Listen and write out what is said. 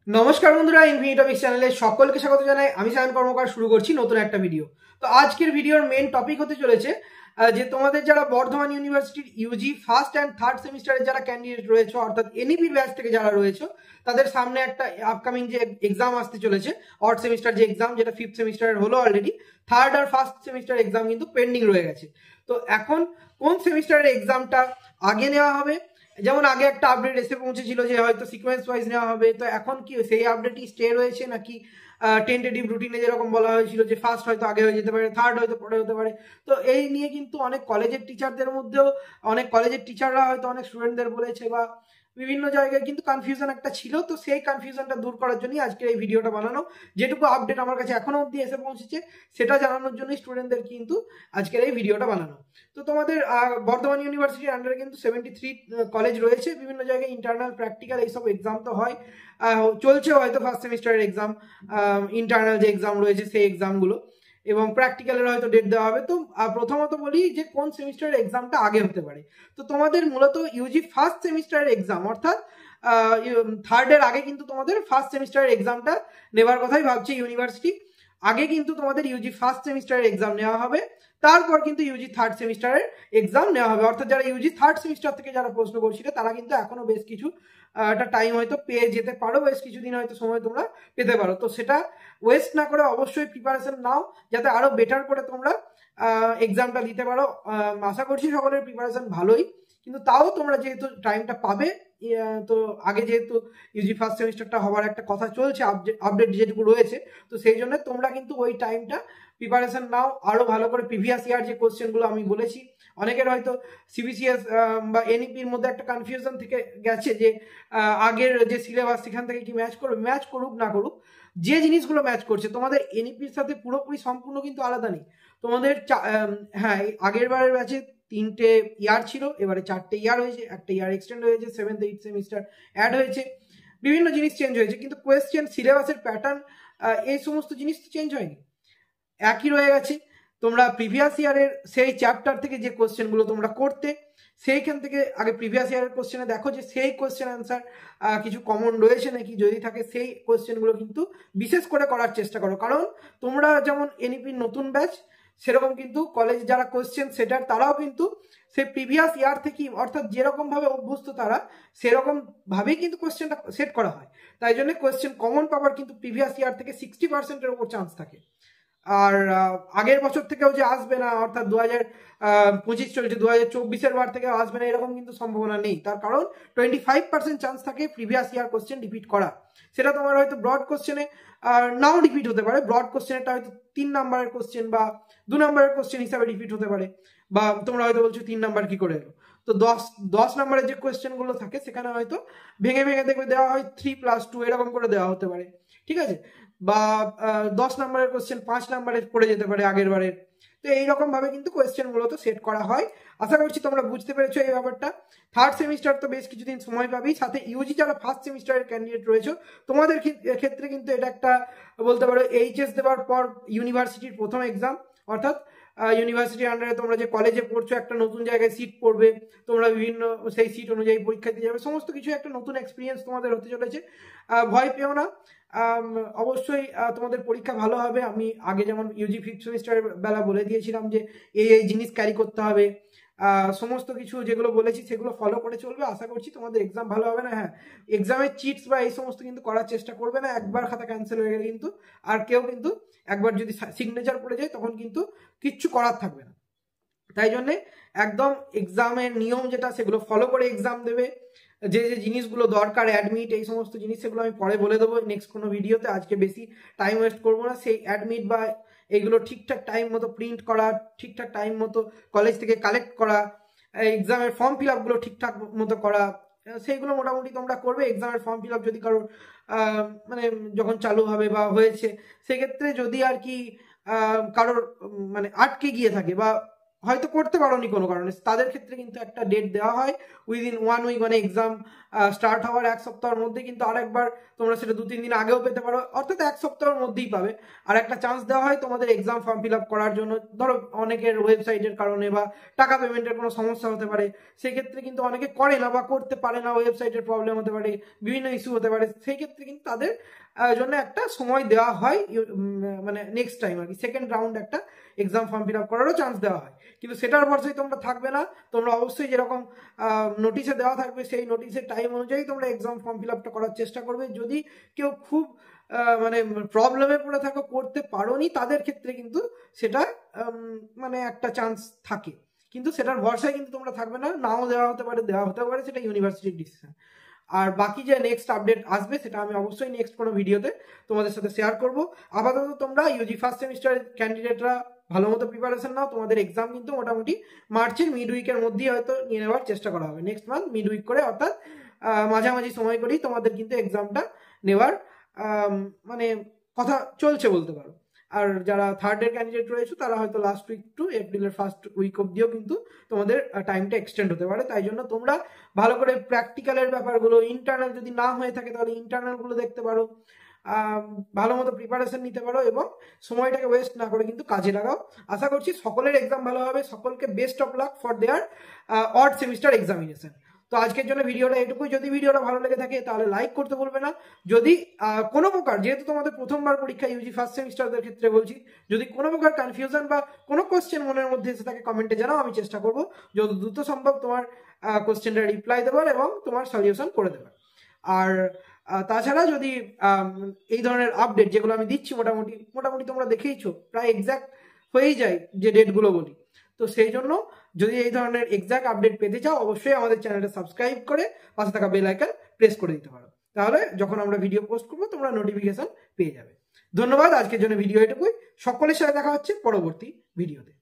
নমস্কার বন্ধুরা, ইনফিনিটপিক্স চ্যানেলে সকলকে স্বাগত জানাই। আমি সায়ন কর্মকার শুরু করছি নতুন একটা ভিডিও। তো আজকের ভিডিওর মেন টপিক হতে চলেছে যে তোমাদের যারা বর্ধমান ইউনিভার্সিটির ইউজি ফার্স্ট অ্যান্ড থার্ড সেমিস্টারের যারা ক্যান্ডিডেট রয়েছে, অর্থাৎ এনইপির ব্যাচ থেকে যারা রয়েছে, তাদের সামনে একটা আপকামিং যে এক্সাম আসতে চলেছে, অড সেমিস্টার যে এক্সাম, যেটা ফিফথ সেমিস্টারের হলো অলরেডি, থার্ড আর ফার্স্ট সেমিস্টার এক্সাম কিন্তু পেন্ডিং রয়ে গেছে। তো এখন কোন সেমিস্টারের এক্সামটা আগে নেওয়া হবে? যেমন আগে একটা আপডেট এসে পৌঁছেছিল যে হয়তো সিকোয়েন্স ওয়াইজ নেওয়া হবে, তো এখন কি সেই আপডেটই স্টে রয়েছে নাকি টেন্টেটিভ রুটিনে যেরকম বলা হয়েছিল যে ফার্স্ট হয়তো আগে হয়ে যেতে পারে, থার্ড হয়তো পরে হতে পারে? তো এই নিয়ে কিন্তু অনেক কলেজের টিচারদের মধ্যেও, অনেক কলেজের টিচাররা হয়তো অনেক স্টুডেন্টদের বলেছে, বা বিভিন্ন জায়গায় কিন্তু কনফিউশন একটা ছিল। তো সেই কনফিউশনটা দূর করার জন্যই আজকের এই ভিডিওটা বানানো। যেটুকু আপডেট আমার কাছে এখনো অবধি এসে পৌঁছেছে সেটা জানানোর জন্যই স্টুডেন্টদের কিন্তু আজকের এই ভিডিওটা বানানো। তো তোমাদের বর্ধমান ইউনিভার্সিটির আন্ডারে কিন্তু 73 কলেজ রয়েছে, বিভিন্ন জায়গায় ইন্টারনাল প্র্যাকটিক্যাল এইসব এক্সাম তো হয়, চলছে হয়তো ফার্স্ট সেমিস্টারের এক্সাম, ইন্টারনাল যে এক্সাম রয়েছে সেই এক্সামগুলো, এবং প্র্যাকটিক্যালের হয়তো ডেট দেওয়া হবে। তো প্রথমত বলি যে কোন সেমিস্টারের এক্সামটা আগে হতে পারে। তো তোমাদের মূলত ইউজি ফার্স্ট সেমিস্টারের এক্সাম, অর্থাৎ থার্ডের আগে কিন্তু তোমাদের ফার্স্ট সেমিস্টারের এক্সামটা নেবার কথাই ভাবছে ইউনিভার্সিটি। আগে কিন্তু তোমাদের ইউজি ফার্স্ট সেমিস্টারের এক্সাম নেওয়া হবে, তারপর কিন্তু ইউজি থার্ড সেমিস্টারের এক্সাম নেওয়া হবে। অর্থাৎ যারা ইউজি থার্ড সেমিস্টার থেকে যারা প্রশ্ন করছিল তারা কিন্তু এখনো বেশ কিছু একটা টাইম হয়তো পেয়ে যেতে পারো, বেশ কিছুদিন হয়তো সময় তোমরা পেতে পারো। তো সেটা ওয়েস্ট না করে অবশ্যই প্রিপারেশন নাও, যাতে আরো বেটার করে তোমরা এক্সামটা দিতে পারো। আশা করছি সকলের প্রিপারেশন ভালোই, কিন্তু তাও তোমরা যেহেতু টাইমটা পাবে, তো আগে যেহেতু ইউজি ফার্স্ট সেমিস্টারটা হওয়ার একটা কথা চলছে, আপডেট যেটুকু রয়েছে, তো সেই জন্য তোমরা কিন্তু ওই টাইমটা প্রিপারেশন নাও আরো ভালো করে। প্রিভিয়াস ইয়ার যে কোশ্চেনগুলো আমি বলেছি, অনেকের হয়তো সিবিসিএস বা এনইপির মধ্যে একটা কনফিউশন থেকে গেছে যে আগের যে সিলেবাস সেখান থেকে কি ম্যাচ করবে। ম্যাচ করুক না করুক, যে জিনিসগুলো ম্যাচ করছে তোমাদের এনইপির সাথে পুরোপুরি সম্পূর্ণ কিন্তু আলাদা নেই। তোমাদের হ্যাঁ, আগের বারের ব্যাচে 3টে ইয়ার ছিল, এবারে 4টে ইয়ার হয়েছে, একটা ইয়ার এক্সটেন্ড হয়েছে, 7th 8th সেমিস্টার অ্যাড হয়েছে, বিভিন্ন জিনিস চেঞ্জ হয়েছে, কিন্তু কোয়েশ্চেন, সিলেবাসের প্যাটার্ন, এই সমস্ত জিনিস তো চেঞ্জ হয়নি, একই রয়ে গেছে। তোমরা প্রিভিয়াস ইয়ারের সেই চ্যাপ্টার থেকে যে কোশ্চেনগুলো তোমরা করতে, সেইখান থেকে আগে প্রিভিয়াস ইয়ারের কোশ্চেনে দেখো যে সেই কোশ্চেন অ্যান্সার কিছু কমন রয়েছে নাকি, যদি থাকে সেই কোশ্চেনগুলো কিন্তু বিশেষ করে করার চেষ্টা করো। কারণ তোমরা যেমন এনইপির নতুন ব্যাচ, সেরকম কিন্তু কলেজ যারা কোশ্চেন সেটার, তারাও কিন্তু সেই প্রিভিয়াস ইয়ার থেকেই, অর্থাৎ যেরকম ভাবে অভ্যস্ত তারা, সেরকম ভাবেই কিন্তু কোশ্চেনটা সেট করা হয়। তাই জন্য কোশ্চেন কমন পাওয়ার কিন্তু প্রিভিয়াস ইয়ার থেকে 60%-এর উপর চান্স থাকে। আর আগের বছর থেকেও যে আসবে না, অর্থাৎ 2025 চলছে, 2024-এর বার থেকে আসবে না এরকম কিন্তু সম্ভাবনা নেই। তার কারণ 25% চান্স থাকে প্রিভিয়াস ইয়ার কোশ্চেন রিপিট করা। সেটা তোমার হয়তো ব্রড কোশ্চেনে নাও রিপিট হতে পারে, ব্রড কোশ্চেনটা হয়তো 3 নাম্বারের কোশ্চেন বা 2 নাম্বারের কোশ্চেন হিসাবে রিপিট হতে পারে, বা তোমরা হয়তো বলছো 3 নাম্বার কি করে এলো। তো 10 নাম্বারের যে কোয়েশ্চেনগুলো থাকে সেখানে হয়তো ভেঙে ভেঙে দেখবে দেওয়া হয় 3+2 এরকম করে দেওয়া হতে পারে, ঠিক আছে? বা 10 নাম্বারের কোয়েশ্চেন 5 নাম্বারে পড়ে যেতে পারে আগের বারের। তো এইরকম ভাবে কিন্তু কোয়েশ্চেন মূলত সেট করা হয়। আশা করছি তোমরা বুঝতে পেরেছো এই ব্যাপারটা। থার্ড সেমিস্টার তো বেশ কিছুদিন সময় পাবেই, সাথে ইউজি যারা ফার্স্ট সেমিস্টারের ক্যান্ডিডেট রয়েছে তোমাদের ক্ষেত্রে কিন্তু এটা একটা বলতে পারো এইচএস দেওয়ার পর ইউনিভার্সিটির প্রথম এক্সাম। অর্থাৎ ইউনিভার্সিটির আন্ডারে তোমরা যে কলেজে পড়ছো, একটা নতুন জায়গায় সিট পড়বে, তোমরা বিভিন্ন সেই সিট অনুযায়ী পরীক্ষা দিয়ে যাবে, সমস্ত কিছু একটা নতুন এক্সপিরিয়েন্স তোমাদের হতে চলেছে। ভয় পেও না, অবশ্যই তোমাদের পরীক্ষা ভালো হবে। আমি আগে যেমন ইউজি ফিফথ সেমিস্টারের বেলা বলে দিয়েছিলাম যে এই জিনিস ক্যারি করতে হবে, সমস্ত কিছু যেগুলো বলেছি সেগুলো ফলো করে চলবে। আশা করছি তোমাদের এক্সাম ভালো হবে না। হ্যাঁ, এক্সামের চিটস বা এই সমস্ত কিন্তু করার চেষ্টা করবে না। একবার খাতা ক্যান্সেল হয়ে গেলে কিন্তু আর কেউ কিন্তু, একবার যদি সিগনেচার পড়ে যায় তখন কিন্তু কিচ্ছু করার থাকবে না। তাই জন্যে একদম এক্সামের নিয়ম যেটা, সেগুলো ফলো করে এক্সাম দেবে। যে যে জিনিসগুলো দরকার, অ্যাডমিট, এই সমস্ত জিনিস, সেগুলো আমি পরে বলে দেবো নেক্সট কোনো ভিডিওতে। আজকে বেশি টাইম ওয়েস্ট করবো না। সেই অ্যাডমিট বা এইগুলো ঠিকঠাক টাইম মতো প্রিন্ট করা, ঠিকঠাক টাইম মতো কলেজ থেকে কালেক্ট করা, এক্সামের ফর্ম ফিল আপগুলো ঠিকঠাক মতো করা, সেইগুলো মোটামুটি তোমরা করবে। এক্সামের ফর্ম ফিল আপ যদি কারোর মানে যখন চালু হবে বা হয়েছে, সেক্ষেত্রে যদি আর কি কারোর মানে আটকে গিয়ে থাকে, বা হয়তো করতে পারোনি কোনো কারণে, তাদের ক্ষেত্রে কিন্তু একটা ডেট দেওয়া হয় উইদিন 1 উইক, মানে এক্সাম স্টার্ট হওয়ার 1 সপ্তাহের মধ্যে কিন্তু আরেকবার তোমরা সেটা 2-3 দিন আগেও পেতে পারো, অর্থাৎ 1 সপ্তাহের মধ্যেই পাবে। আর একটা চান্স দেওয়া হয় তোমাদের এক্সাম ফর্ম ফিল আপ করার জন্য। ধরো অনেকের ওয়েবসাইটের কারণে বা টাকা পেমেন্টের কোনো সমস্যা হতে পারে, সেক্ষেত্রে কিন্তু অনেকে করে না বা করতে পারে না, ওয়েবসাইটের প্রবলেম হতে পারে, বিভিন্ন ইস্যু হতে পারে, সেই ক্ষেত্রে কিন্তু তাদের জন্য একটা সময় দেওয়া হয়, মানে নেক্সট টাইম আর কি সেকেন্ড রাউন্ড একটা এক্সাম ফর্ম ফিল আপ করারও চান্স দেওয়া হয়। কিন্তু সেটার ভরসায় তোমরা থাকবে না, তোমরা অবশ্যই যেরকম নোটিশে দেওয়া থাকবে সেই নোটিশের টাইম অনুযায়ী তোমরা এক্সাম ফর্ম ফিল আপটা করার চেষ্টা করবে। যদি কেউ খুব মানে প্রবলেমে পড়ে থাকো, করতে পারোনি, তাদের ক্ষেত্রে কিন্তু সেটা মানে একটা চান্স থাকে, কিন্তু সেটার ভরসায় কিন্তু তোমরা থাকবে না, নাও দেওয়া হতে পারে, দেওয়া হতে পারে, সেটা ইউনিভার্সিটির ডিসিশন। আর বাকি যে নেক্সট আপডেট আসবে সেটা আমি অবশ্যই নেক্সট কোনো ভিডিওতে তোমাদের সাথে শেয়ার করব। আপাতত তোমরা ইউজি ফার্স্ট সেমিস্টারের ক্যান্ডিডেটরা ভালো মতো প্রিপারেশন নাও, তোমাদের এক্সাম কিন্তু মোটামুটি মার্চের মিড উইকের মধ্যেই হয়তো নিয়ে নেওয়ার চেষ্টা করা হবে, নেক্সট মান্থ মিড উইক করে, অর্থাৎ মাঝামাঝি সময় করেই তোমাদের কিন্তু এক্সামটা নেওয়ার মানে কথা চলছে বলতে পারো। আর যারা থার্ড ইয়ার ক্যান্ডিডেট রয়েছে তারা হয়তো লাস্ট উইক টু এপ্রিলের ফার্স্ট উইক অব্দিও কিন্তু তোমাদের টাইমটা এক্সটেন্ড হতে পারে। তাই জন্য তোমরা ভালো করে প্র্যাকটিক্যালের ব্যাপারগুলো, ইন্টারনাল যদি না হয়ে থাকে তাহলে ইন্টারনালগুলো দেখতে পারো, ভালো মতো প্রিপারেশন নিতে পারো এবং সময়টাকে ওয়েস্ট না করে কিন্তু কাজে লাগাও। আশা করছি সকলের এক্সাম ভালো হবে, সকলকে best of luck for their odd semester examination. তো আজকের জন্য ভিডিওটা এটুকুই। যদি ভিডিওটা ভালো লেগে থাকে তাহলে লাইক করতে ভুলবে না। যদি কোনো প্রকার, যেহেতু তোমাদের প্রথমবার পরীক্ষা ইউজি ফার্স্ট সেমিস্টারদের ক্ষেত্রে বলছি, যদি কোনো প্রকার কনফিউশন বা কোনো কোশ্চেন মনের মধ্যে এসে থাকে কমেন্টে জানাও, আমি চেষ্টা করবো যত দ্রুত সম্ভব তোমার কোশ্চেনটা রিপ্লাই দেবার এবং তোমার সলিউশন করে দেবার। আর তাছাড়া যদি এই ধরনের আপডেট যেগুলো আমি দিচ্ছি মোটামুটি তোমরা দেখেইছো, প্রায় এক্সাক্ট হয়েই যায় যে ডেটগুলো বলি, তো সেই জন্য যদি এই ধরনের এক্সাক্ট আপডেট পেতে চাও অবশ্যই আমাদের চ্যানেলটা সাবস্ক্রাইব করে পাশে থাকা বেল আইকন প্রেস করে দিতে পারো, তাহলে যখন আমরা ভিডিও পোস্ট করবো তোমরা নোটিফিকেশন পেয়ে যাবে। ধন্যবাদ, আজকের জন্য ভিডিও এটুকুই। সকলের সাথে দেখা হচ্ছে পরবর্তী ভিডিওতে।